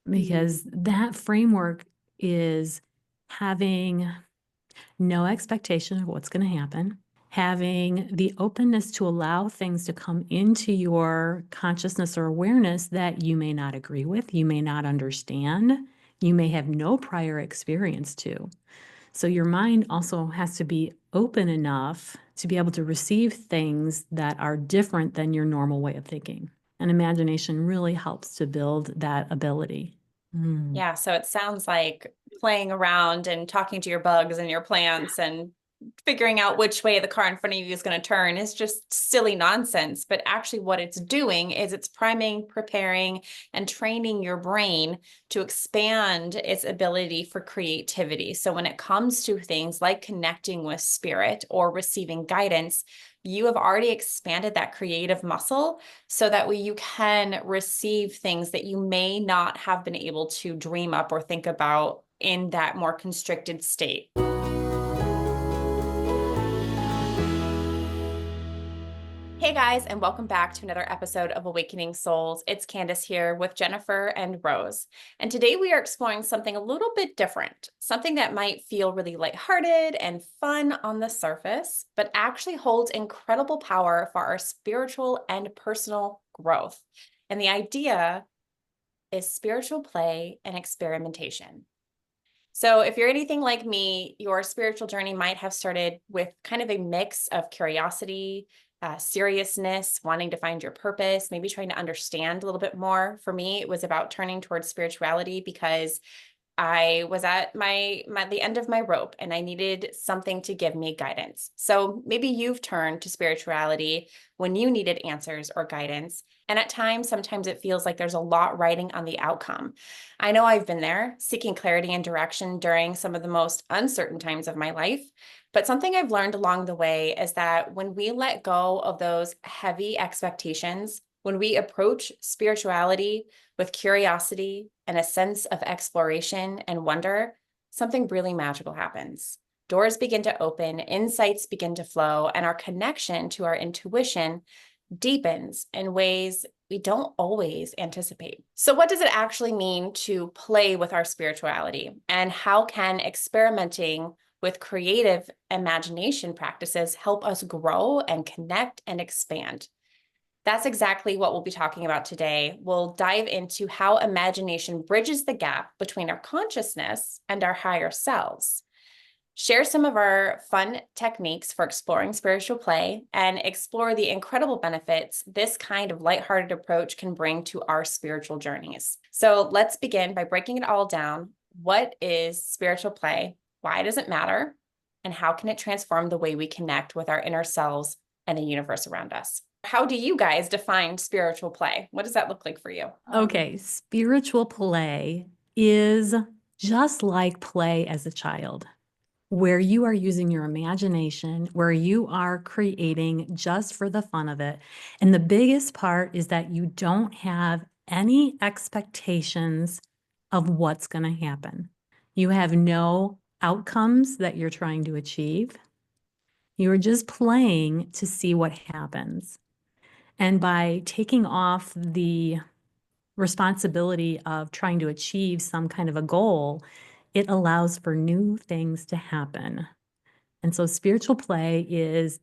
because that framework is having no expectation of what's going to happen, having the openness to allow things to come into your consciousness or awareness that you may not agree with, you may not understand, you may have no prior experience to. So your mind also has to be open enough to be able to receive things that are different than your normal way of thinking. And imagination really helps to build that ability. Yeah, so it sounds like playing around and talking to your bugs and your plants and figuring out which way the car in front of you is going to turn is just silly nonsense. But actually, what it's doing is it's priming, preparing, and training your brain to expand its ability for creativity. So when it comes to things like connecting with spirit or receiving guidance, you have already expanded that creative muscle so that way you can receive things that you may not have been able to dream up or think about in that more constricted state. Hey guys, and welcome back to another episode of Awakening Souls. It's Candace here with Jennifer and Rose. And today we are exploring something a little bit different, something that might feel really lighthearted and fun on the surface, but actually holds incredible power for our spiritual and personal growth. And the idea is spiritual play and experimentation. So, if you're anything like me, your spiritual journey might have started with kind of a mix of curiosity, seriousness, wanting to find your purpose, maybe trying to understand a little bit more. For me, it was about turning towards spirituality because I was at the end of my rope and I needed something to give me guidance. So maybe you've turned to spirituality when you needed answers or guidance. And at times, sometimes it feels like there's a lot riding on the outcome. I know I've been there, seeking clarity and direction during some of the most uncertain times of my life. But something I've learned along the way is that when we let go of those heavy expectations, when we approach spirituality with curiosity and a sense of exploration and wonder, something really magical happens. Doors begin to open, insights begin to flow, and our connection to our intuition deepens in ways we don't always anticipate. So, what does it actually mean to play with our spirituality? And how can experimenting with creative imagination practices help us grow and connect and expand? That's exactly what we'll be talking about today. We'll dive into how imagination bridges the gap between our consciousness and our higher selves, share some of our fun techniques for exploring spiritual play, and explore the incredible benefits this kind of lighthearted approach can bring to our spiritual journeys. So let's begin by breaking it all down. What is spiritual play? Why does it matter? And how can it transform the way we connect with our inner selves and the universe around us? How do you guys define spiritual play? What does that look like for you? Okay, spiritual play is just like play as a child, where you are using your imagination, where you are creating just for the fun of it. And the biggest part is that you don't have any expectations of what's going to happen. You have no outcomes that you're trying to achieve. You are just playing to see what happens. And by taking off the responsibility of trying to achieve some kind of a goal, it allows for new things to happen. And so spiritual play is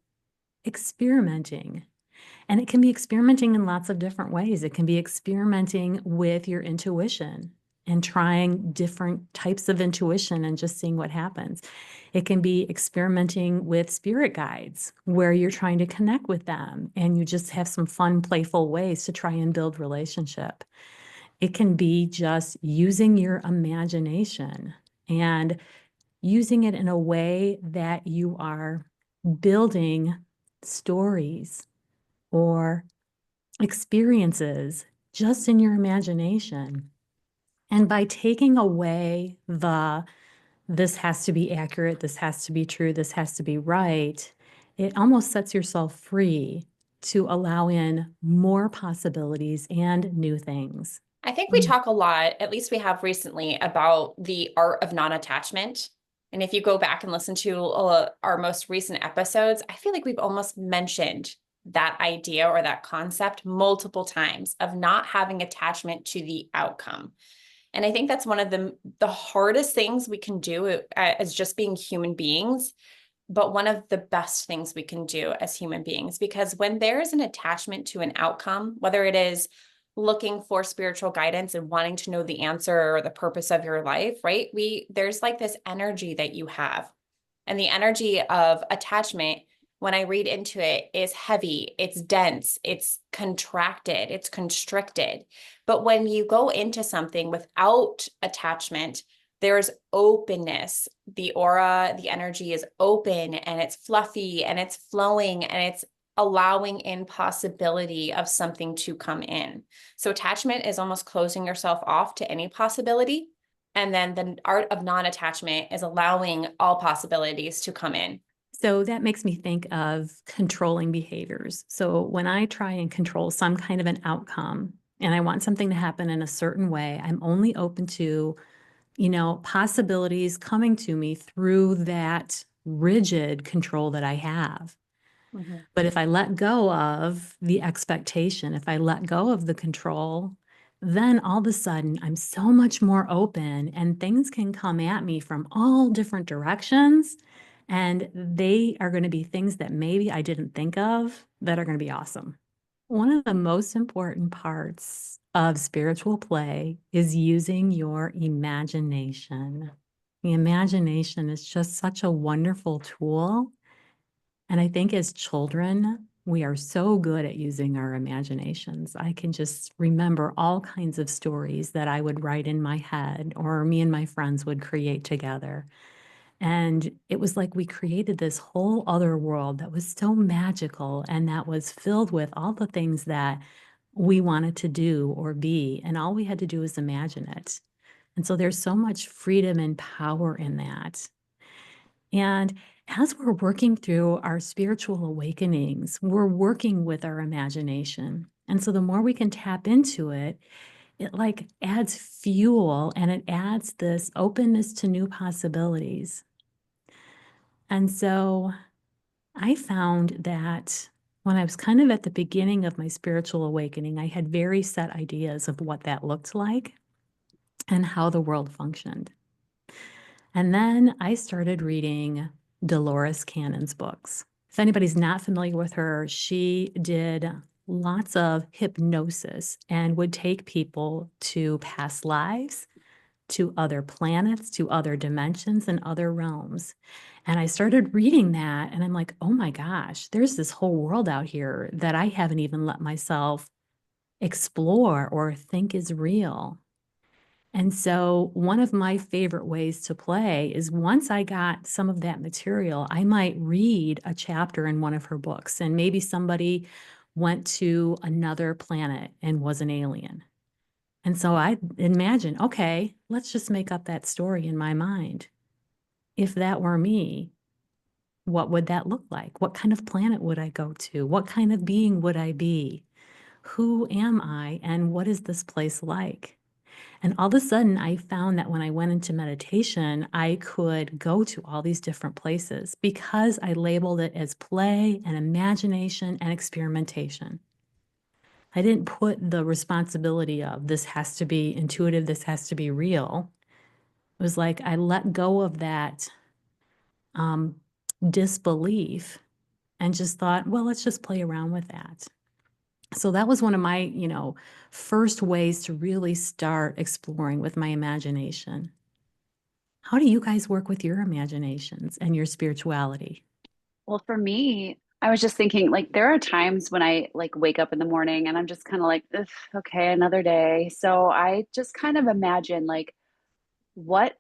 experimenting. And it can be experimenting in lots of different ways. It can be experimenting with your intuition and trying different types of intuition and just seeing what happens. It can be experimenting with spirit guides where you're trying to connect with them and you just have some fun, playful ways to try and build relationship. It can be just using your imagination and using it in a way that you are building stories or experiences just in your imagination. And by taking away this has to be accurate, this has to be true, this has to be right, it almost sets yourself free to allow in more possibilities and new things. I think we talk a lot, at least we have recently, about the art of non-attachment. And if you go back and listen to our most recent episodes, I feel like we've almost mentioned that idea or that concept multiple times of not having attachment to the outcome. And I think that's one of the hardest things we can do as just being human beings, but one of the best things we can do as human beings, because when there is an attachment to an outcome, whether it is looking for spiritual guidance and wanting to know the answer or the purpose of your life, right? There's like this energy that you have. And the energy of attachment, when I read into it, is heavy, it's dense, it's contracted, it's constricted. But when you go into something without attachment, there's openness. The aura, the energy is open and it's fluffy and it's flowing and it's allowing in possibility of something to come in. So attachment is almost closing yourself off to any possibility. And then the art of non-attachment is allowing all possibilities to come in. So that makes me think of controlling behaviors. So when I try and control some kind of an outcome and I want something to happen in a certain way, I'm only open to, possibilities coming to me through that rigid control that I have. Mhm. But if I let go of the expectation, if I let go of the control, then all of a sudden I'm so much more open and things can come at me from all different directions. And they are going to be things that maybe I didn't think of that are going to be awesome. One of the most important parts of spiritual play is using your imagination. The imagination is just such a wonderful tool. And I think as children, we are so good at using our imaginations. I can just remember all kinds of stories that I would write in my head or me and my friends would create together. And it was like we created this whole other world that was so magical and that was filled with all the things that we wanted to do or be. And all we had to do was imagine it. And so there's so much freedom and power in that. And as we're working through our spiritual awakenings, we're working with our imagination. And so the more we can tap into it, it like adds fuel and it adds this openness to new possibilities. And so I found that when I was kind of at the beginning of my spiritual awakening, I had very set ideas of what that looked like and how the world functioned. And then I started reading Dolores Cannon's books. If anybody's not familiar with her, she did lots of hypnosis and would take people to past lives, to other planets, to other dimensions and other realms. And I started reading that and I'm like, oh my gosh, there's this whole world out here that I haven't even let myself explore or think is real. And so one of my favorite ways to play is once I got some of that material, I might read a chapter in one of her books, and maybe somebody went to another planet and was an alien. And so I imagine, okay, let's just make up that story in my mind. If that were me, what would that look like? What kind of planet would I go to? What kind of being would I be? Who am I? And what is this place like? And all of a sudden, I found that when I went into meditation, I could go to all these different places because I labeled it as play and imagination and experimentation. I didn't put the responsibility of this has to be intuitive, this has to be real. It was like I let go of that um, disbelief and just thought, well, let's just play around with that. So that was one of my, first ways to really start exploring with my imagination. How do you guys work with your imaginations and your spirituality? Well, for me, I was just thinking like there are times when I like wake up in the morning and I'm just kind of like, "Ugh, okay, another day." So I just kind of imagine like what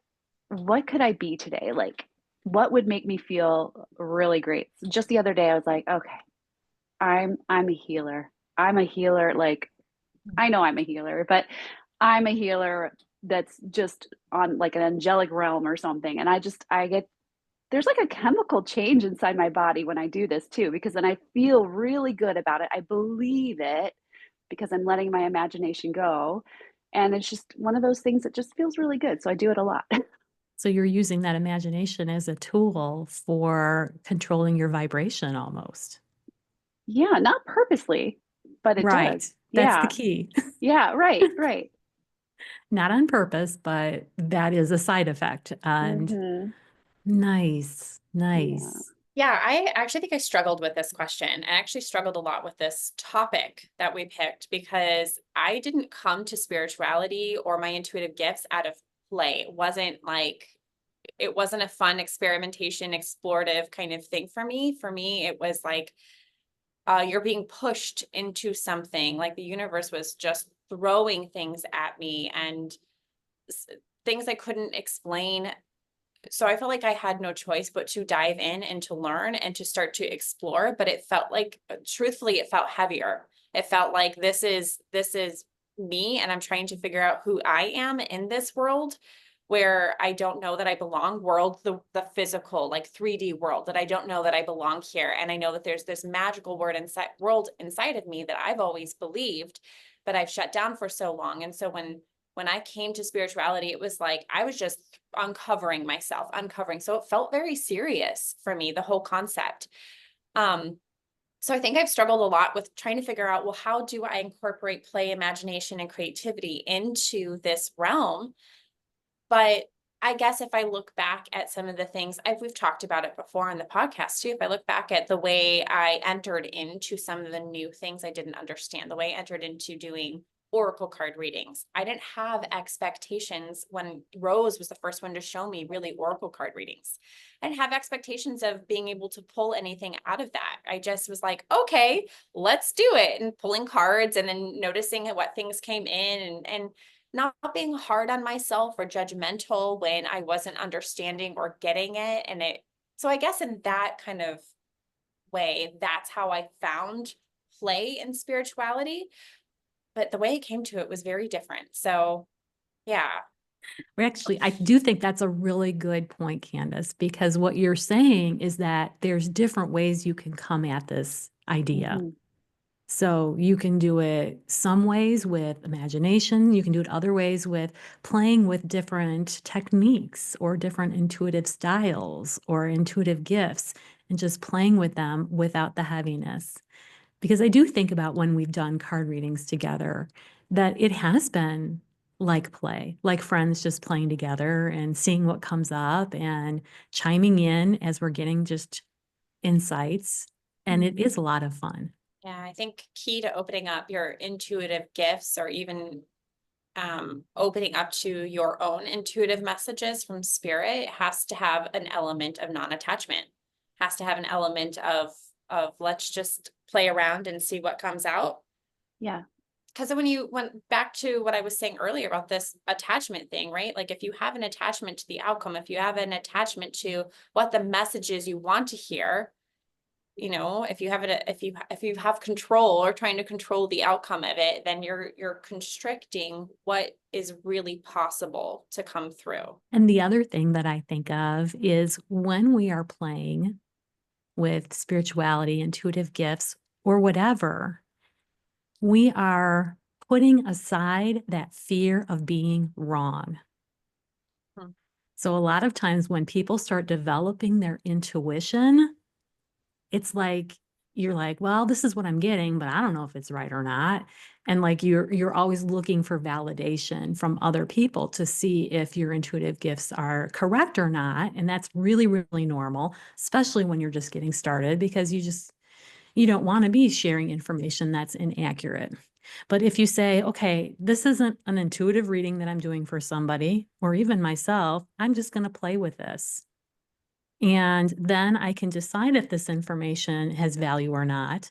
what could I be today? Like what would make me feel really great? So just the other day I was like, okay, I'm a healer. I'm a healer like I know I'm a healer, but I'm a healer that's just on like an angelic realm or something. And I get there's like a chemical change inside my body when I do this too, because then I feel really good about it. I believe it because I'm letting my imagination go. And it's just one of those things that just feels really good. So I do it a lot. So you're using that imagination as a tool for controlling your vibration almost. Yeah, not purposely, but it Right. does. That's the Yeah. key. Yeah. Right. Right. Not on purpose, but that is a side effect. And Hmm. nice, Yeah. nice. Yeah, I actually think I struggled with this question. I actually struggled a lot with this topic that we picked because I didn't come to spirituality or my intuitive gifts out of play. It wasn't a fun experimentation, explorative kind of thing for me. For me, it was like you're being pushed into something, like the universe was just throwing things at me and s- things I couldn't explain. So I felt like I had no choice but to dive in and to learn and to start to explore. But it felt like, truthfully, it felt heavier. It felt like this is me, and I'm trying to figure out who I am in this world where I don't know that I belong. World, the physical, like 3D world, that I don't know that I belong here. And I know that there's this magical world inside of me that I've always believed, but I've shut down for so long. And so when I came to spirituality, it was like I was just uncovering myself, uncovering. So it felt very serious for me, the whole concept. Um, so I think I've struggled a lot with trying to figure out, well, how do I incorporate play, imagination, and creativity into this realm? But I guess if I look back at some of the things we've talked about it before on the podcast too, if I look back at the way I entered into some of the new things I didn't understand, the way I entered into doing oracle card readings, I didn't have expectations when Rose was the first one to show me really oracle card readings. I didn't have expectations of being able to pull anything out of that. I just was like, okay, let's do it. And pulling cards and then noticing what things came in and not being hard on myself or judgmental when I wasn't understanding or getting it. So I guess in that kind of way, that's how I found play in spirituality. But the way it came to it was very different. So yeah. Actually, I do think that's a really good point, Candace, because what you're saying is that there's different ways you can come at this idea. Hmm. So you can do it some ways with imagination. You can do it other ways with playing with different techniques or different intuitive styles or intuitive gifts and just playing with them without the heaviness. Because I do think about when we've done card readings together, that it has been like play, like friends just playing together and seeing what comes up and chiming in as we're getting just insights. And it is a lot of fun. Yeah, I think key to opening up your intuitive gifts or even opening up to your own intuitive messages from spirit has to have an element of non-attachment, has to have an element of let's just play around and see what comes out. Yeah. Because when you went back to what I was saying earlier about this attachment thing, right? Like if you have an attachment to the outcome, if you have an attachment to what the message is you want to hear, if you have it, if you have control or trying to control the outcome of it, then you're constricting what is really possible to come through. And the other thing that I think of is when we are playing with spirituality, intuitive gifts, or whatever, we are putting aside that fear of being wrong. Hmm. So a lot of times when people start developing their intuition, it's like you're like, well, this is what I'm getting, but I don't know if it's right or not. And like you're always looking for validation from other people to see if your intuitive gifts are correct or not. And that's really, really normal, especially when you're just getting started because you don't want to be sharing information that's inaccurate. But if you say, okay, this isn't an intuitive reading that I'm doing for somebody or even myself, I'm just going to play with this. And then I can decide if this information has value or not.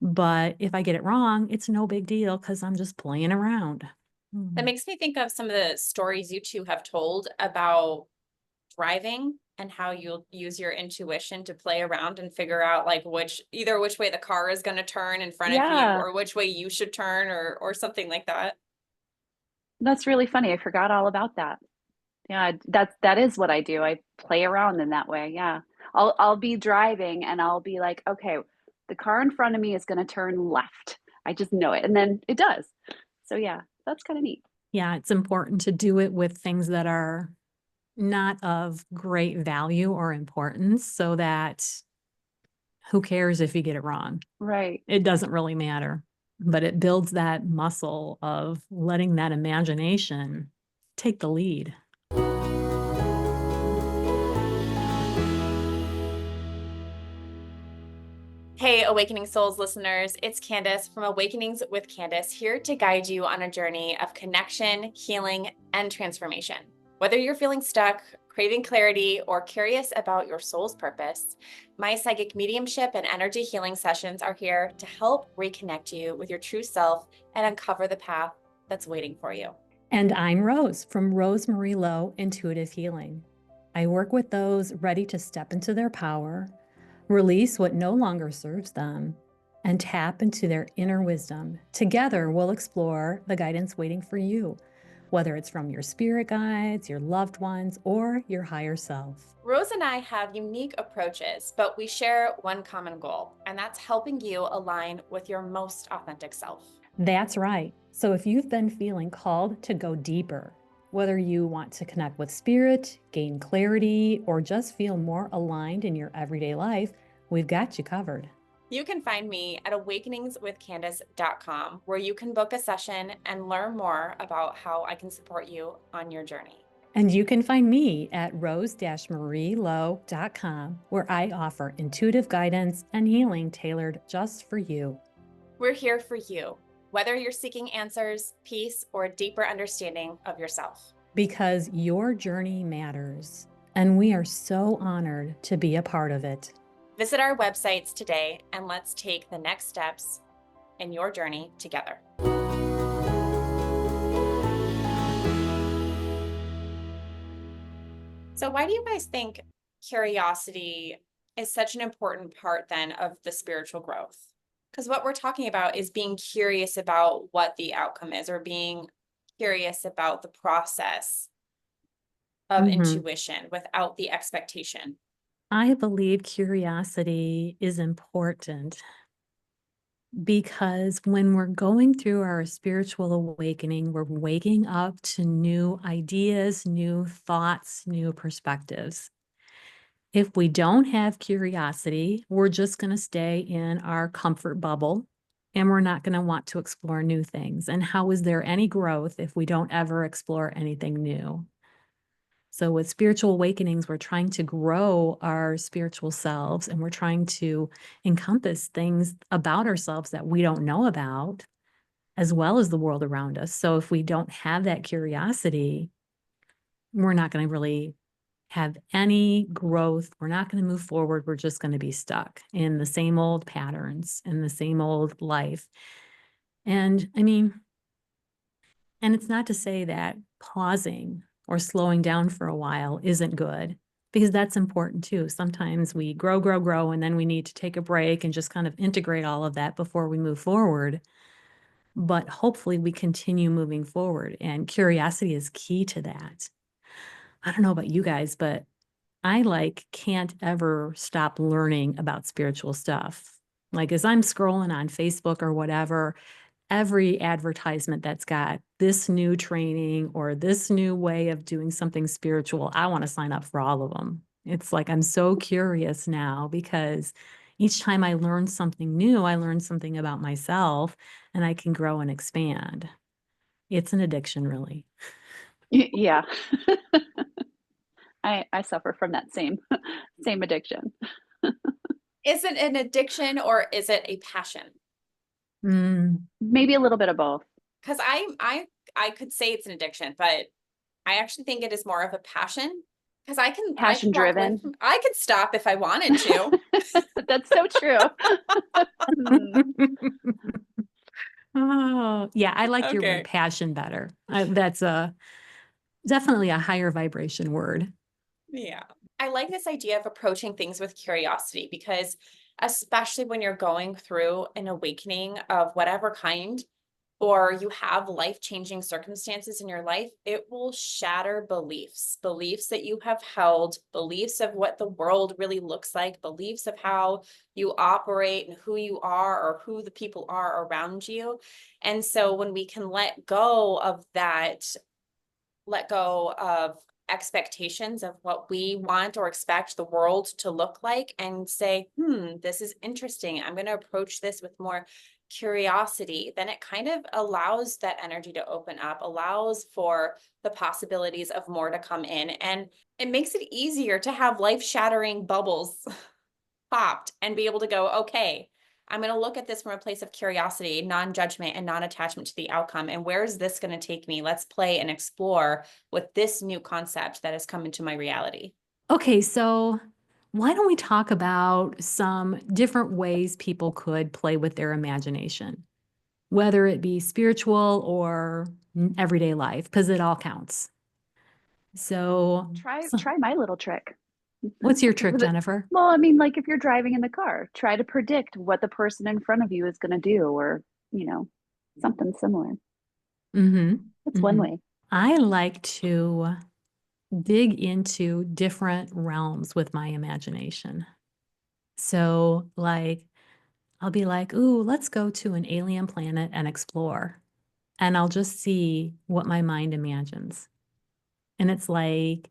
But if I get it wrong, it's no big deal because I'm just playing around. That makes me think of some of the stories you two have told about driving and how you'll use your intuition to play around and figure out like which way the car is going to turn in front of you Yeah. or which way you should turn or something like that. That's really funny. I forgot all about that. Yeah, that is what I do. I play around in that way. Yeah. I'll be driving and I'll be like, okay, the car in front of me is going to turn left. I just know it. And then it does. So yeah, that's kind of neat. Yeah, it's important to do it with things that are not of great value or importance so that who cares if you get it wrong? Right. It doesn't really matter. but it builds that muscle of letting that imagination take the lead. Hey, Awakening Souls listeners, it's Candace from Awakenings with Candace, here to guide you on a journey of connection, healing, and transformation. Whether you're feeling stuck, craving clarity, or curious about your soul's purpose, my psychic mediumship and energy healing sessions are here to help reconnect you with your true self and uncover the path that's waiting for you. And I'm Rose from Rosemarie Lowe Intuitive Healing. I work with those ready to step into their power, release what no longer serves them, and tap into their inner wisdom. Together, we'll explore the guidance waiting for you, whether it's from your spirit guides, your loved ones, or your higher self. Rose and I have unique approaches, but we share one common goal, and that's helping you align with your most authentic self. That's right. So if you've been feeling called to go deeper, whether you want to connect with spirit, gain clarity, or just feel more aligned in your everyday life, we've got you covered. You can find me at awakeningswithcandace.com, where you can book a session and learn more about how I can support you on your journey. And you can find me at rose-marielowe.com, where I offer intuitive guidance and healing tailored just for you. We're here for you, whether you're seeking answers, peace, or a deeper understanding of yourself. Because your journey matters, and we are so honored to be a part of it. Visit our websites today and let's take the next steps in your journey together. So why do you guys think curiosity is such an important part then of the spiritual growth? Because what we're talking about is being curious about what the outcome is, or being curious about the process of intuition without the expectation. I believe curiosity is important because when we're going through our spiritual awakening, we're waking up to new ideas, new thoughts, new perspectives. If we don't have curiosity, we're just going to stay in our comfort bubble and we're not going to want to explore new things. And how is there any growth if we don't ever explore anything new? So with spiritual awakenings, we're trying to grow our spiritual selves and we're trying to encompass things about ourselves that we don't know about, as well as the world around us. So if we don't have that curiosity, we're not going to really have any growth. We're not going to move forward. We're just going to be stuck in the same old patterns, in the same old life. And I mean, and it's not to say that pausing or slowing down for a while isn't good, because that's important too. Sometimes we grow, and then we need to take a break and just kind of integrate all of that before we move forward. But hopefully we continue moving forward, and curiosity is key to that. I don't know about you guys, but I can't ever stop learning about spiritual stuff. Like as I'm scrolling on Facebook or whatever, every advertisement that's got this new training or this new way of doing something spiritual, I want to sign up for all of them. It's like I'm so curious now because each time I learn something new, I learn something about myself and I can grow and expand. It's an addiction, really. Yeah. I suffer from that same same addiction. Is it an addiction or is it a passion? Mm. Maybe a little bit of both. Because I could say it's an addiction, but I actually think it is more of a passion. Because Passion driven. I could stop if I wanted to. That's so true. Oh, yeah, I like your Okay. word passion better. That's definitely a higher vibration word. Yeah. I like this idea of approaching things with curiosity because especially when you're going through an awakening of whatever kind, or you have life-changing circumstances in your life, it will shatter beliefs that you have held, beliefs of what the world really looks like, beliefs of how you operate and who you are or who the people are around you. And so when we can let go of that, let go of expectations of what we want or expect the world to look like and say, this is interesting. I'm going to approach this with more curiosity, then it kind of allows that energy to open up, allows for the possibilities of more to come in. And it makes it easier to have life shattering bubbles popped and be able to go, okay, I'm going to look at this from a place of curiosity, non-judgment, and non-attachment to the outcome. And where is this going to take me? Let's play and explore with this new concept that has come into my reality. Okay, so why don't we talk about some different ways people could play with their imagination, whether it be spiritual or everyday life, because it all counts. So, Try my little trick. what's your trick, Jennifer? Well, I mean, like if you're driving in the car, try to predict what the person in front of you is going to do, or, something similar. Mm-hmm. That's one Mm-hmm. way. I like to dig into different realms with my imagination. So, like, I'll be like, ooh, let's go to an alien planet and explore. And I'll just see what my mind imagines. And it's like,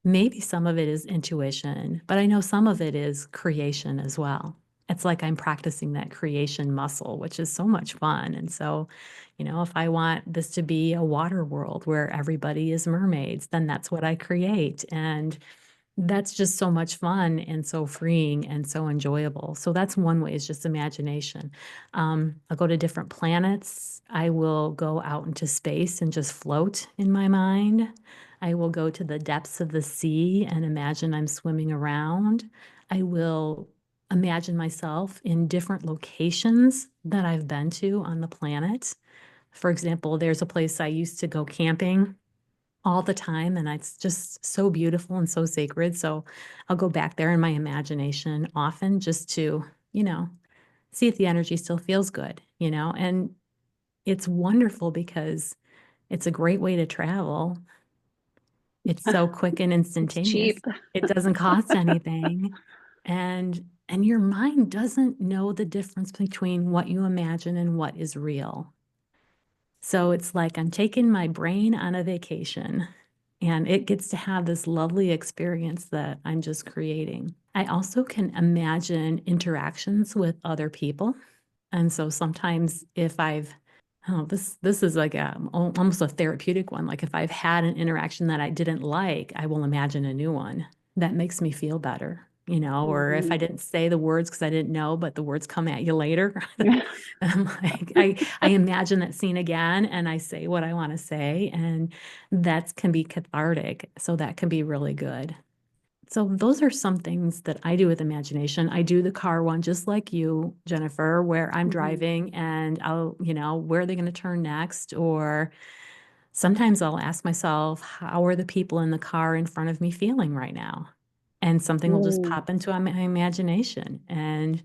maybe some of it is intuition, but I know some of it is creation as well. It's like I'm practicing that creation muscle, which is so much fun. And so, if I want this to be a water world where everybody is mermaids, then that's what I create. And that's just so much fun and so freeing and so enjoyable. So that's one way, is just imagination. I'll go to different planets. I will go out into space and just float in my mind. I will go to the depths of the sea and imagine I'm swimming around. I will imagine myself in different locations that I've been to on the planet. For example, there's a place I used to go camping all the time, and it's just so beautiful and so sacred. So I'll go back there in my imagination often just to, see if the energy still feels good, and it's wonderful because it's a great way to travel. It's so quick and It's cheap. instantaneous. It doesn't cost anything. And your mind doesn't know the difference between what you imagine and what is real. So it's like I'm taking my brain on a vacation, and it gets to have this lovely experience that I'm just creating. I also can imagine interactions with other people. And so sometimes if I've oh, this is like almost a therapeutic one. Like if I've had an interaction that I didn't like, I will imagine a new one that makes me feel better, or if I didn't say the words because I didn't know, but the words come at you later. I'm like, I imagine that scene again and I say what I want to say, and that can be cathartic. So that can be really good. So those are some things that I do with imagination. I do the car one just like you, Jennifer, where I'm driving and I'll, where are they going to turn next? Or sometimes I'll ask myself, how are the people in the car in front of me feeling right now? And something will just pop into my imagination. And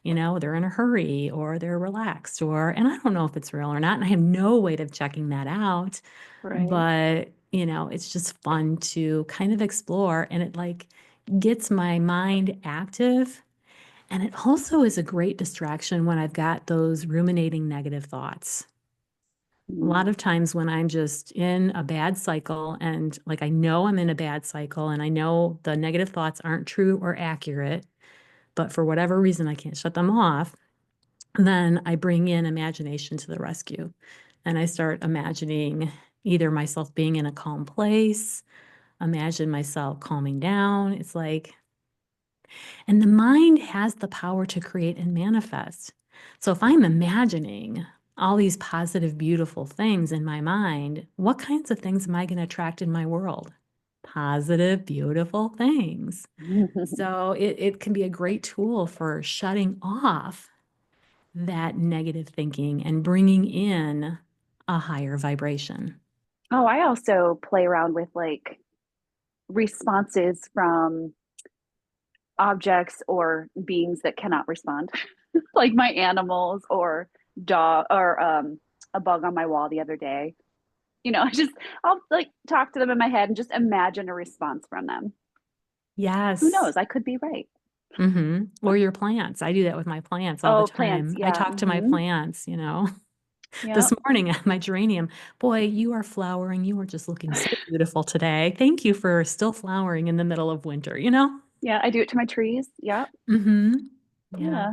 they're in a hurry or they're relaxed, and I don't know if it's real or not. And I have no way of checking that out. Right. But, it's just fun to kind of explore, and it like gets my mind active. And it also is a great distraction when I've got those ruminating negative thoughts. A lot of times when I'm just in a bad cycle, and like I know I'm in a bad cycle and I know the negative thoughts aren't true or accurate, but for whatever reason I can't shut them off, then I bring in imagination to the rescue. And I start imagining either myself being in a calm place, imagine myself calming down. It's like, and the mind has the power to create and manifest. So if I'm imagining all these positive, beautiful things in my mind, what kinds of things am I going to attract in my world? Positive, beautiful things. So it can be a great tool for shutting off that negative thinking and bringing in a higher vibration. Oh, I also play around with like responses from objects or beings that cannot respond, like my animals or dog or a bug on my wall the other day. I'll like talk to them in my head and just imagine a response from them. Who Yes. knows? I could be right. Or your plants. I do that with my plants all the Oh, plants. time. I Yeah. talk to my plants, Yeah. This morning, my geranium, boy, you are flowering. You are just looking so beautiful today. Thank you for still flowering in the middle of winter, Yeah. I do it to my trees. Yeah. Mm-hmm. Yeah. Yeah.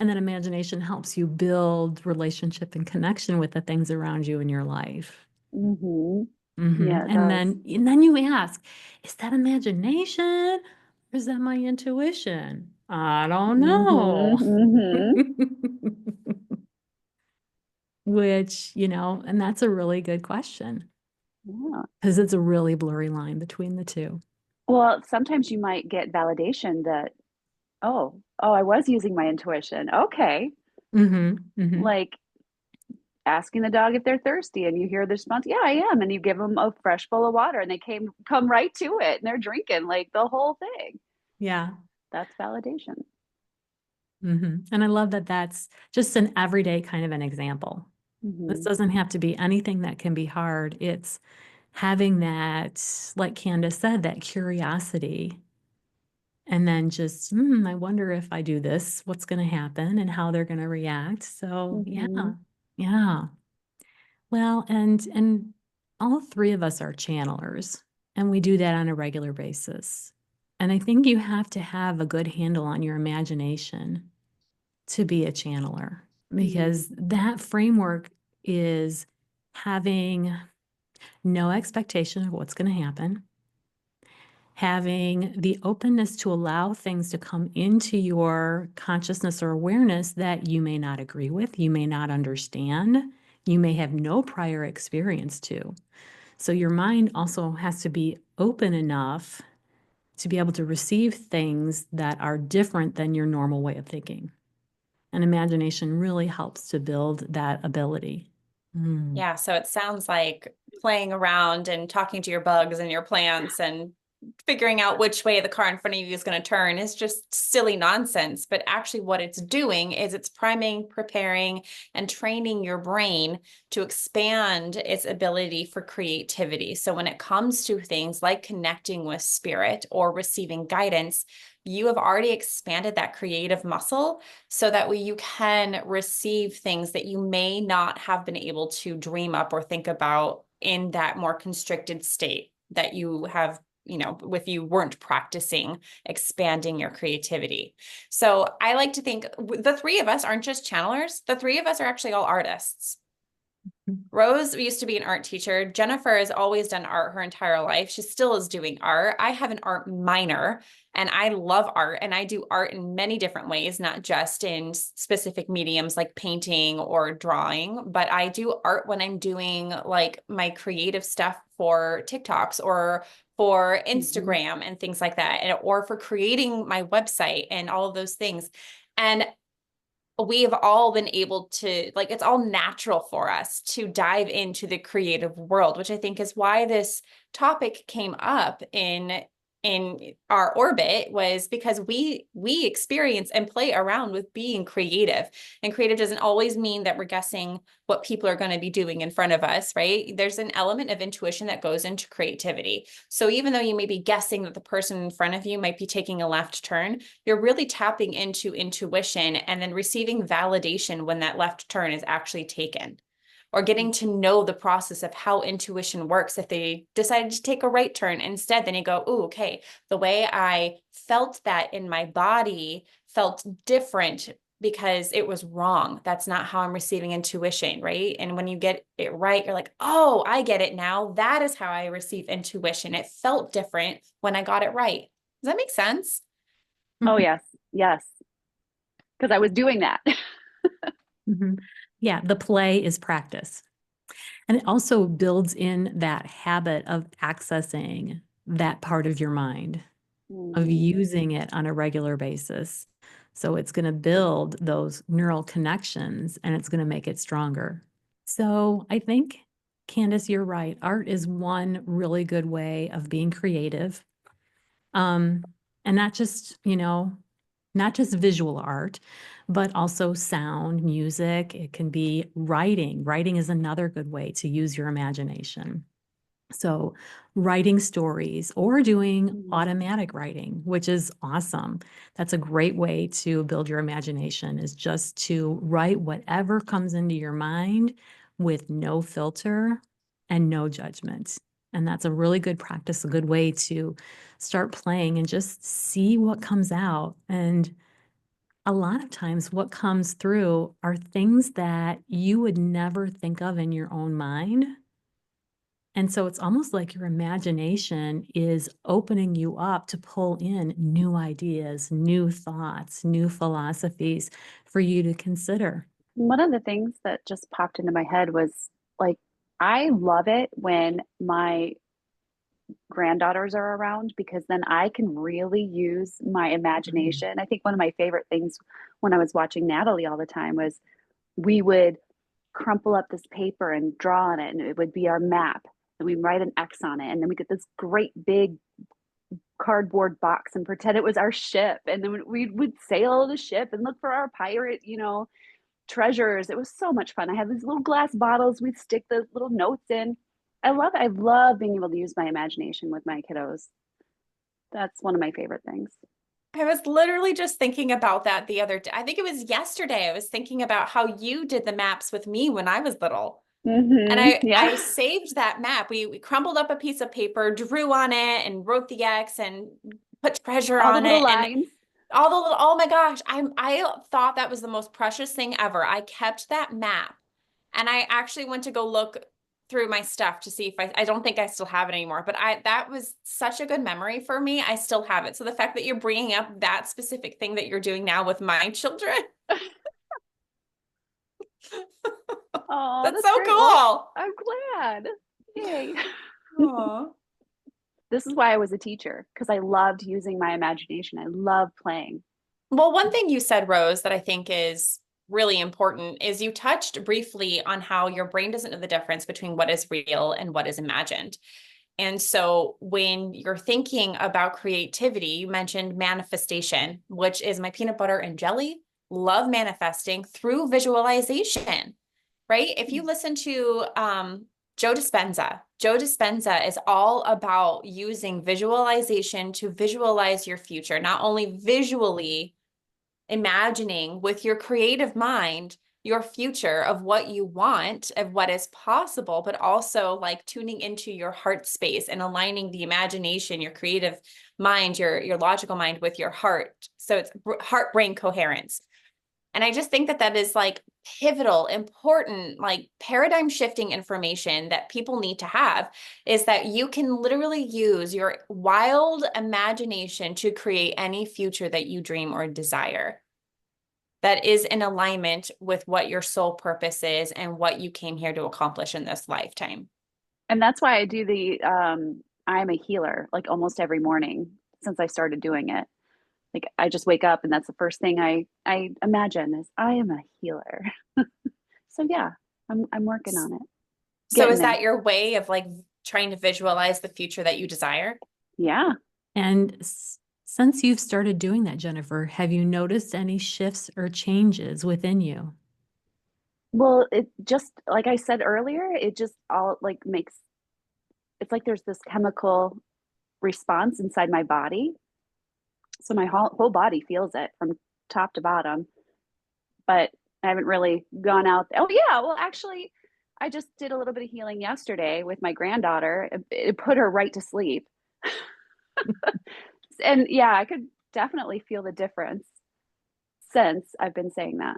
And then imagination helps you build relationship and connection with the things around you in your life. Mm-hmm. Mhm. Yeah, it And does. then you ask, is that imagination or is that my intuition? I don't know. Mm-hmm. Mm-hmm. Which, and that's a really good question Yeah. because it's a really blurry line between the two. Well, sometimes you might get validation that, oh, I was using my intuition. Okay. Mhm. Mhm. Like asking the dog if they're thirsty and you hear the response, yeah, I am. And you give them a fresh bowl of water and they come right to it and they're drinking like the whole thing. Yeah. That's validation. Mhm. And I love that that's just an everyday kind of an example. This Mm-hmm. doesn't have to be anything that can be hard. It's having that, like Candace said, that curiosity. And then just, I wonder if I do this, what's going to happen and how they're going to react. So yeah, Mm-hmm. yeah. Well, and all three of us are channelers, and we do that on a regular basis. And I think you have to have a good handle on your imagination to be a channeler, because that framework is having no expectation of what's going to happen, having the openness to allow things to come into your consciousness or awareness that you may not agree with, you may not understand, you may have no prior experience to. So your mind also has to be open enough to be able to receive things that are different than your normal way of thinking. And imagination really helps to build that ability. Mm. Yeah, so it sounds like playing around and talking to your bugs and your plants and figuring out which way the car in front of you is going to turn is just silly nonsense. But actually, what it's doing is it's priming, preparing, and training your brain to expand its ability for creativity. So when it comes to things like connecting with spirit or receiving guidance, you have already expanded that creative muscle so that way you can receive things that you may not have been able to dream up or think about in that more constricted state that you have, if you weren't practicing expanding your creativity. So I like to think the three of us aren't just channelers. The three of us are actually all artists. Rose used to be an art teacher. Jennifer has always done art her entire life. She still is doing art. I have an art minor and I love art, and I do art in many different ways, not just in specific mediums like painting or drawing, but I do art when I'm doing like my creative stuff for TikToks or for Mm-hmm. Instagram and things like that, or for creating my website and all of those things. And we have all been able to, like, it's all natural for us to dive into the creative world, which I think is why this topic came up in our orbit, was because we experience and play around with being creative. And creative doesn't always mean that we're guessing what people are going to be doing in front of us, right? There's an element of intuition that goes into creativity. So even though you may be guessing that the person in front of you might be taking a left turn, you're really tapping into intuition and then receiving validation when that left turn is actually taken, or getting to know the process of how intuition works. If they decided to take a right turn instead, then you go, oh, okay, the way I felt that in my body felt different because it was wrong. That's not how I'm receiving intuition, right? And when you get it right, you're like, oh, I get it now. That is how I receive intuition. It felt different when I got it right. Does that make sense? Oh, yes. Yes. Because I was doing that. Mhm. Yeah, the play is practice. And it also builds in that habit of accessing that part of your mind, of Mm-hmm. using it on a regular basis. So it's going to build those neural connections and it's going to make it stronger. So I think, Candace, you're right. Art is one really good way of being creative. Um, and not just visual art, but also sound, music. It can be writing. Writing is another good way to use your imagination. So, writing stories or doing Mm-hmm. automatic writing, which is awesome. That's a great way to build your imagination, is just to write whatever comes into your mind with no filter and no judgment. And that's a really good practice, a good way to start playing and just see what comes out. And a lot of times what comes through are things that you would never think of in your own mind. And so it's almost like your imagination is opening you up to pull in new ideas, new thoughts, new philosophies for you to consider. One of the things that just popped into my head was like, I love it when my granddaughters are around because then I can really use my Mm. imagination. I think one of my favorite things when I was watching Natalie all the time was we would crumple up this paper and draw on it, and it would be our map. And we write an X on it, and then we get this great big cardboard box and pretend it was our ship. And then we would sail the ship and look for our pirate, treasures. It was so much fun. I had these little glass bottles. We'd stick the little notes in. I love being able to use my imagination with my kiddos. That's one of my favorite things. I was literally just thinking about that the other day. I think it was yesterday. I was thinking about how you did the maps with me when I was little. And Yeah. I saved that map. We crumpled up a piece of paper, drew on it, and wrote the X and put treasure All the on little it. And lines. all the little, oh my gosh, I thought that was the most precious thing ever. I kept that map, and I actually went to go look through my stuff to see if I don't think I still have it anymore, but that was such a good memory for me. I still have it. So the fact that you're bringing up that specific thing that you're doing now with my children, Oh, that's that's so great. Well, cool. I'm glad. Yay. Aw. This is why I was a teacher, because I loved using my imagination. I love playing. Well, one thing you said, Rose, that I think is really important is you touched briefly on how your brain doesn't know the difference between what is real and what is imagined. And so when you're thinking about creativity, you mentioned manifestation, which is my peanut butter and jelly. Love manifesting through visualization, right? If you listen to Joe Dispenza is all about using visualization to visualize your future, not only visually imagining with your creative mind your future of what you want, of what is possible, but also like tuning into your heart space and aligning the imagination, your creative mind, your logical mind with your heart. So it's heart brain coherence. And I just think that that is like pivotal, important, like paradigm shifting information that people need to have is that you can literally use your wild imagination to create any future that you dream or desire that is in alignment with what your soul purpose is and what you came here to accomplish in this lifetime. And that's why I do the I'm a healer like almost every morning since I started doing it. Like I just wake up and that's the first thing I imagine is I am a healer. So yeah, I'm working on it. So Getting is there. that your way of like trying to visualize the future that you desire? Yeah. And since you've started doing that, Jennifer, have you noticed any shifts or changes within you? Well, it just like I said earlier, it just all like makes it's like there's this chemical response inside my body. So my whole body feels it from top to bottom, but I haven't really gone out. Oh yeah, well actually I just did a little bit of healing yesterday with my granddaughter. It put her right to sleep. And yeah, I could definitely feel the difference since I've been saying that.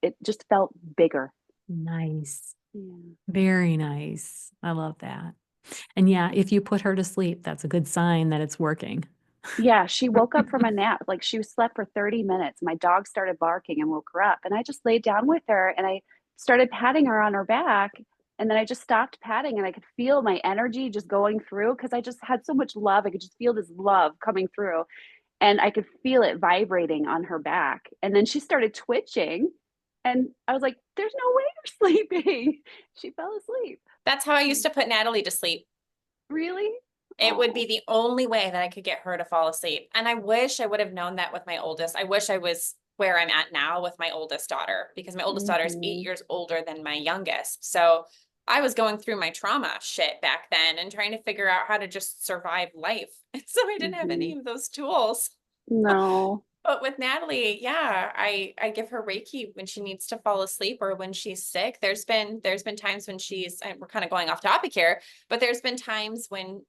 It just felt bigger. Nice. Yeah. Very nice. I love that. And yeah, if you put her to sleep, that's a good sign that it's working. Yeah, she woke up from a nap. Like she slept for 30 minutes. My dog started barking and woke her up. And I just laid down with her and I started patting her on her back. And then I just stopped patting and I could feel my energy just going through because I just had so much love. I could just feel this love coming through and I could feel it vibrating on her back. And then she started twitching. And I was like, there's no way you're sleeping. She fell asleep. That's how I used to put Natalie to sleep. Really? It would Oh. be the only way that I could get her to fall asleep. And I wish I would have known that with my oldest. I wish I was where I'm at now with my oldest daughter because my oldest daughter is 8 Mhm. years older than my youngest. So I was going through my trauma shit back then and trying to figure out how to just survive life. And so I didn't have any Mhm. of those tools. No. But with Natalie, yeah, I give her Reiki when she needs to fall asleep or when she's sick. There's been times when and we're kind of going off topic here, but there's been times when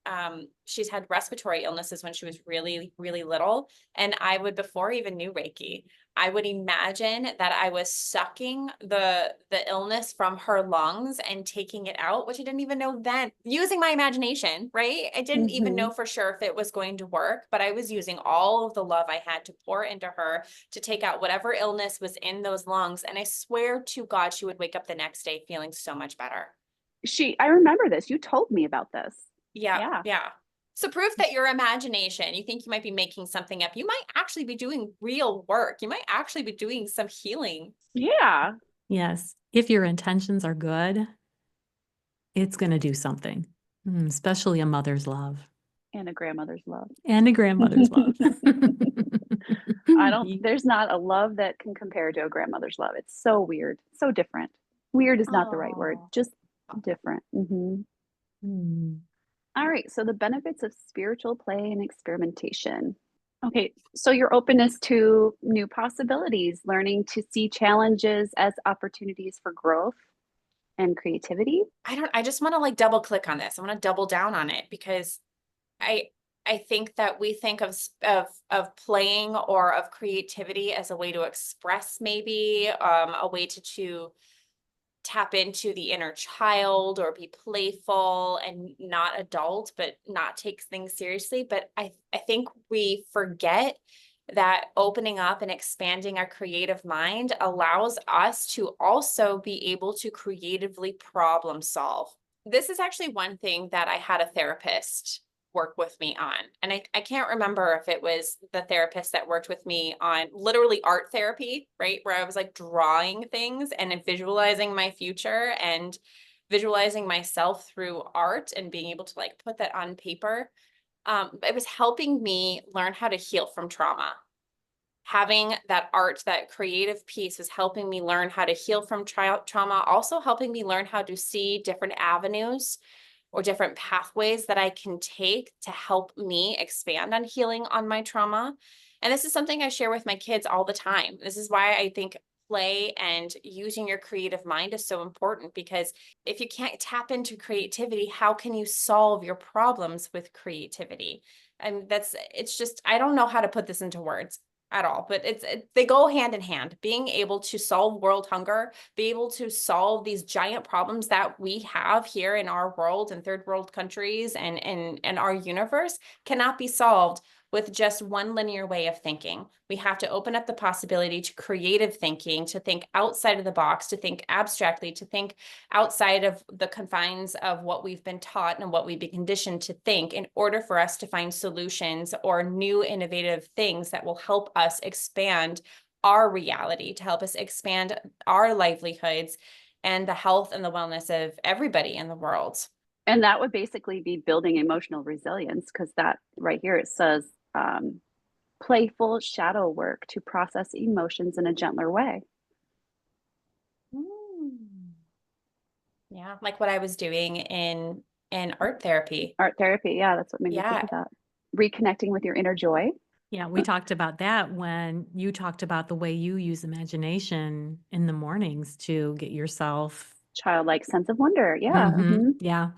she's had respiratory illnesses when she was really, really little. And I would, before I even knew Reiki, I would imagine that I was sucking the illness from her lungs and taking it out, which I didn't even know then, using my imagination, right? I didn't even know for sure if it was going to work, but I was using all of the love I had to pour into her to take out whatever illness was in those lungs. And I swear to God, she would wake up the next day feeling so much better. I remember this. You told me about this. Yeah, Yeah. yeah. So proof that your imagination, you think you might be making something up, you might actually be doing real work. You might actually be doing some healing. Yeah. Yes. If your intentions are good, it's going to do something, especially a mother's love And a grandmother's love. and a grandmother's love. There's not a love that can compare to a grandmother's love. It's so weird, so different. Weird is not the right word, Oh. just different. All right, so the benefits of spiritual play and experimentation. Okay, so your openness to new possibilities, learning to see challenges as opportunities for growth and creativity. I just want to like double click on this. I want to double down on it because I I think that we think of playing or of creativity as a way to express maybe a way to tap into the inner child or be playful and not adult, but not take things seriously. But I think we forget that opening up and expanding our creative mind allows us to also be able to creatively problem solve. This is actually one thing that I had a therapist work with me on. And I can't remember if it was the therapist that worked with me on literally art therapy, right? Where I was like drawing things and then visualizing my future and visualizing myself through art and being able to like put that on paper. It was helping me learn how to heal from trauma. Having that art, that creative piece was helping me learn how to heal from trauma, also helping me learn how to see different avenues or different pathways that I can take to help me expand on healing on my trauma. And this is something I share with my kids all the time. This is why I think play and using your creative mind is so important, because if you can't tap into creativity, how can you solve your problems with creativity? And it's just, I don't know how to put this into words at all, but they go hand in hand. Being able to solve world hunger, be able to solve these giant problems that we have here in our world and third world countries and our universe cannot be solved with just one linear way of thinking. We have to open up the possibility to creative thinking, to think outside of the box, to think abstractly, to think outside of the confines of what we've been taught and what we've been conditioned to think, in order for us to find solutions or new innovative things that will help us expand our reality, to help us expand our livelihoods and the health and the wellness of everybody in the world. And that would basically be building emotional resilience, because that right here it says playful shadow work to process emotions in a gentler way. Yeah, like what I was doing in art therapy. Art therapy, yeah, that's what made me Yeah. think of that. Reconnecting with your inner joy. Yeah, we talked about that when you talked about the way you use imagination in the mornings to get yourself. Childlike sense of wonder. Yeah. Yeah.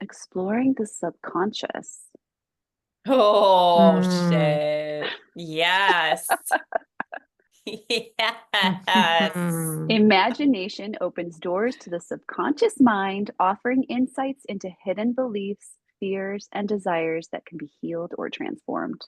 Exploring the subconscious. Oh, shit. Yes. Yes. Imagination opens doors to the subconscious mind, offering insights into hidden beliefs, fears, and desires that can be healed or transformed.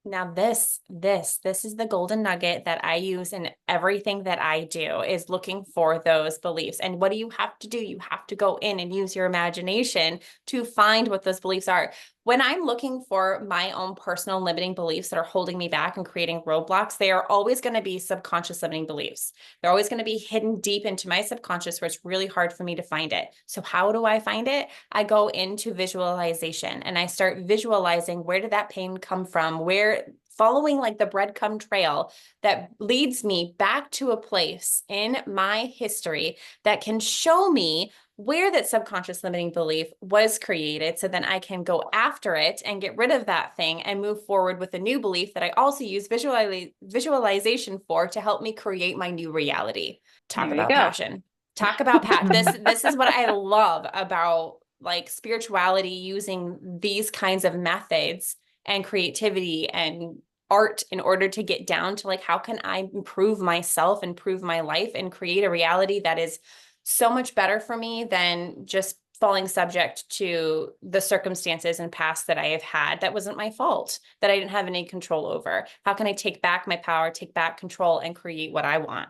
Now this is the golden nugget that I use in everything that I do, is looking for those beliefs. And what do you have to do? You have to go in and use your imagination to find what those beliefs are. When I'm looking for my own personal limiting beliefs that are holding me back and creating roadblocks, they are always going to be subconscious limiting beliefs. They're always going to be hidden deep into my subconscious, where it's really hard for me to find it. So how do I find it? I go into visualization and I start visualizing, where did that pain come from? Where following like the breadcrumb trail that leads me back to a place in my history that can show me where that subconscious limiting belief was created, so then I can go after it and get rid of that thing and move forward with a new belief that I also use visualization for to help me create my new reality. Talk There you about go. passion. Talk about this is what I love about like spirituality, using these kinds of methods and creativity and art in order to get down to like, how can I improve myself, improve my life, and create a reality that is so much better for me than just falling subject to the circumstances and past that I have had that wasn't my fault, that I didn't have any control over. How can I take back my power, take back control, and create what I want?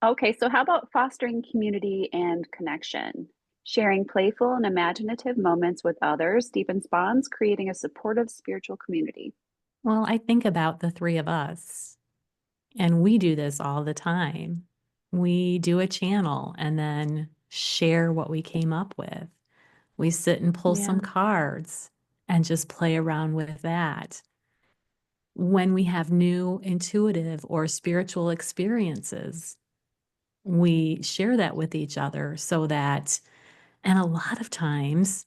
Okay, so how about fostering community and connection? Sharing playful and imaginative moments with others deepens bonds, creating a supportive spiritual community. Well, I think about the three of us, and we do this all the time. We do a channel and then share what we came up with. We sit and pull Yeah. some cards and just play around with that. When we have new intuitive or spiritual experiences, we share that with each other so that, and a lot of times,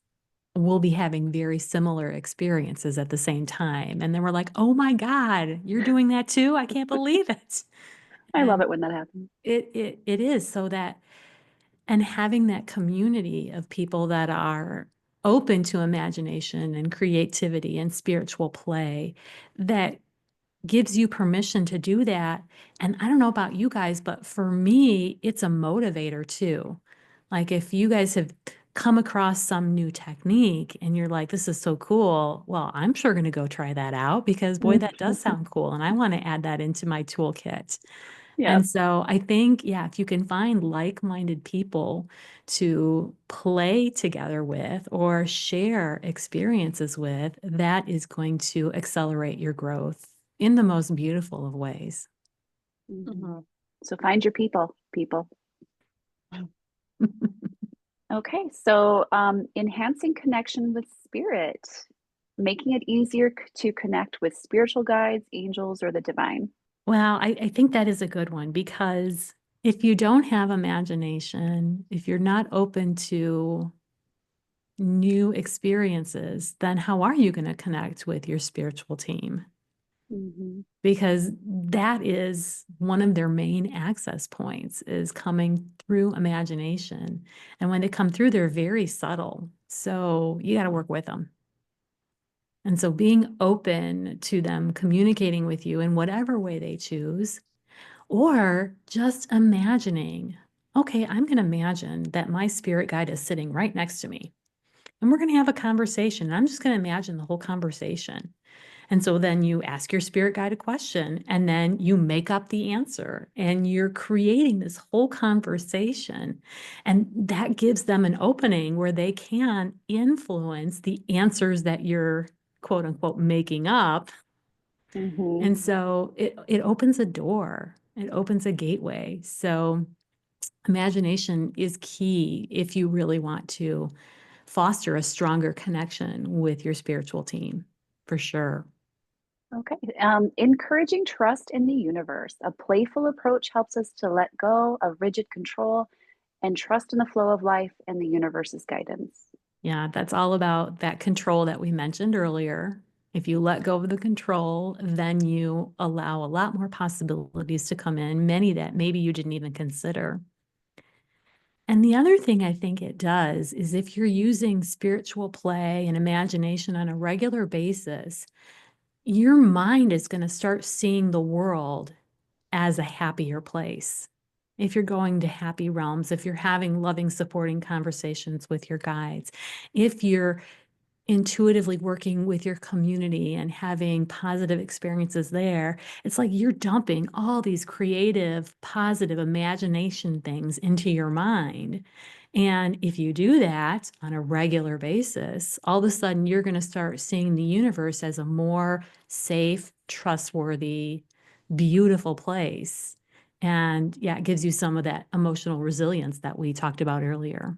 we'll be having very similar experiences at the same time. And then we're like, oh my God, you're doing that too? I can't believe it. I love And it when that happens. it is so that, and having that community of people that are open to imagination and creativity and spiritual play that gives you permission to do that. And I don't know about you guys, but for me, it's a motivator too. Like if you guys have come across some new technique and you're like, this is so cool. Well, I'm sure going to go try that out because boy, that does sound cool. And I want to add that into my toolkit. Yep. And so I think, yeah, if you can find like-minded people to play together with or share experiences with, that is going to accelerate your growth in the most beautiful of ways. Mhm. So find your people. Okay, so enhancing connection with spirit, making it easier to connect with spiritual guides, angels, or the divine. Well, I think that is a good one because if you don't have imagination, if you're not open to new experiences, then how are you going to connect with your spiritual team? Mhm. Because that is one of their main access points is coming through imagination. And when they come through, they're very subtle. So you got to work with them. And so being open to them communicating with you in whatever way they choose, or just imagining, okay, I'm going to imagine that my spirit guide is sitting right next to me. And we're going to have a conversation. I'm just going to imagine the whole conversation. And so then you ask your spirit guide a question and then you make up the answer and you're creating this whole conversation. And that gives them an opening where they can influence the answers that you're quote unquote making up. Mhm. And so it opens a door, it opens a gateway. So imagination is key if you really want to foster a stronger connection with your spiritual team, for sure. Okay. Encouraging trust in the universe. A playful approach helps us to let go of rigid control and trust in the flow of life and the universe's guidance. Yeah, that's all about that control that we mentioned earlier. If you let go of the control, then you allow a lot more possibilities to come in, many that maybe you didn't even consider. And the other thing I think it does is if you're using spiritual play and imagination on a regular basis, your mind is going to start seeing the world as a happier place. If you're going to happy realms, if you're having loving, supporting conversations with your guides, if you're intuitively working with your community and having positive experiences there, it's like you're dumping all these creative, positive imagination things into your mind. And if you do that on a regular basis, all of a sudden you're going to start seeing the universe as a more safe, trustworthy, beautiful place. And yeah, it gives you some of that emotional resilience that we talked about earlier.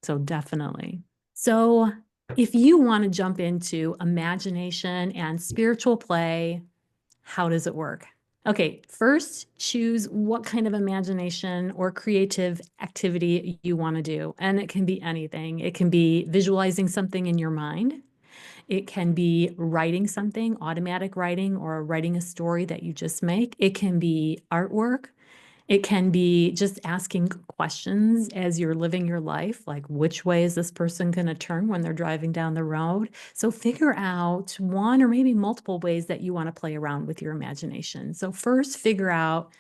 So definitely. So if you want to jump into imagination and spiritual play, How does it work? Okay, first choose what kind of imagination or creative activity you want to do. And it can be anything. It can be visualizing something in your mind. It can be writing something, automatic writing, or writing a story that you just make. It can be artwork. It can be just asking questions as you're living your life, like which way is this person going to turn when they're driving down the road? So figure out one or maybe multiple ways that you want to play around with your imagination. So first figure out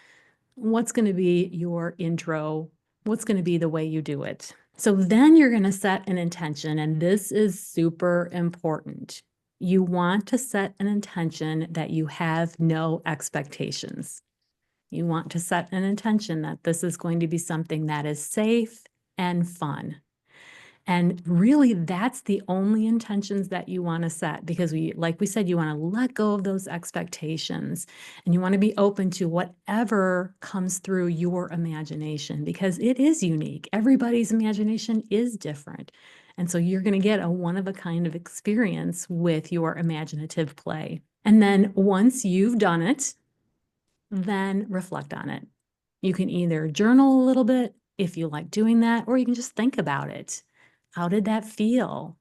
what's going to be your intro, what's going to be the way you do it. So then you're going to set an intention, and this is super important. You want to set an intention that you have no expectations. You want to set an intention that this is going to be something that is safe and fun. And really, that's the only intentions that you want to set because like we said, you want to let go of those expectations and you want to be open to whatever comes through your imagination because it is unique. Everybody's imagination is different. And so you're going to get a one of a kind of experience with your imaginative play. And then once you've done it, then reflect on it. You can either journal a little bit if you like doing that, or you can just think about it. How did that feel?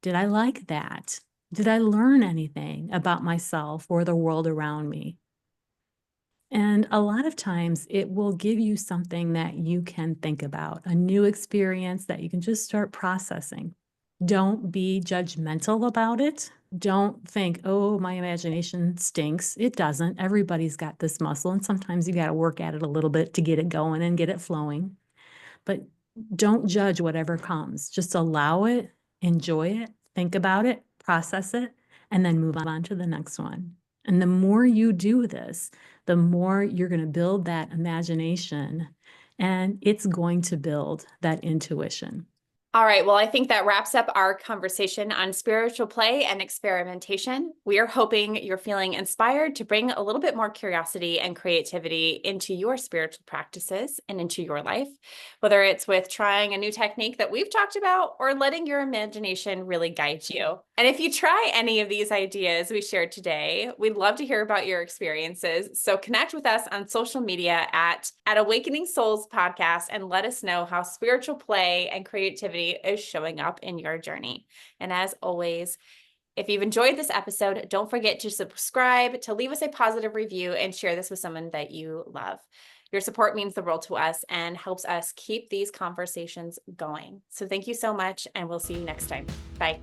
Did I like that? Did I learn anything about myself or the world around me? And a lot of times it will give you something that you can think about, a new experience that you can just start processing. Don't be judgmental about it. Don't think, oh, my imagination stinks. It doesn't. Everybody's got this muscle, and sometimes you got to work at it a little bit to get it going and get it flowing. But don't judge whatever comes. Just allow it, enjoy it, think about it, process it, and then move on to the next one. And the more you do this, the more you're going to build that imagination and it's going to build that intuition. All right. Well, I think that wraps up our conversation on spiritual play and experimentation. We are hoping you're feeling inspired to bring a little bit more curiosity and creativity into your spiritual practices and into your life, whether it's with trying a new technique that we've talked about or letting your imagination really guide you. And if you try any of these ideas we shared today, we'd love to hear about your experiences. So connect with us on social media at Awakening Souls Podcast and let us know how spiritual play and creativity is showing up in your journey. And as always, if you've enjoyed this episode, don't forget to subscribe, to leave us a positive review, and share this with someone that you love. Your support means the world to us and helps us keep these conversations going. So thank you so much, and we'll see you next time. Bye.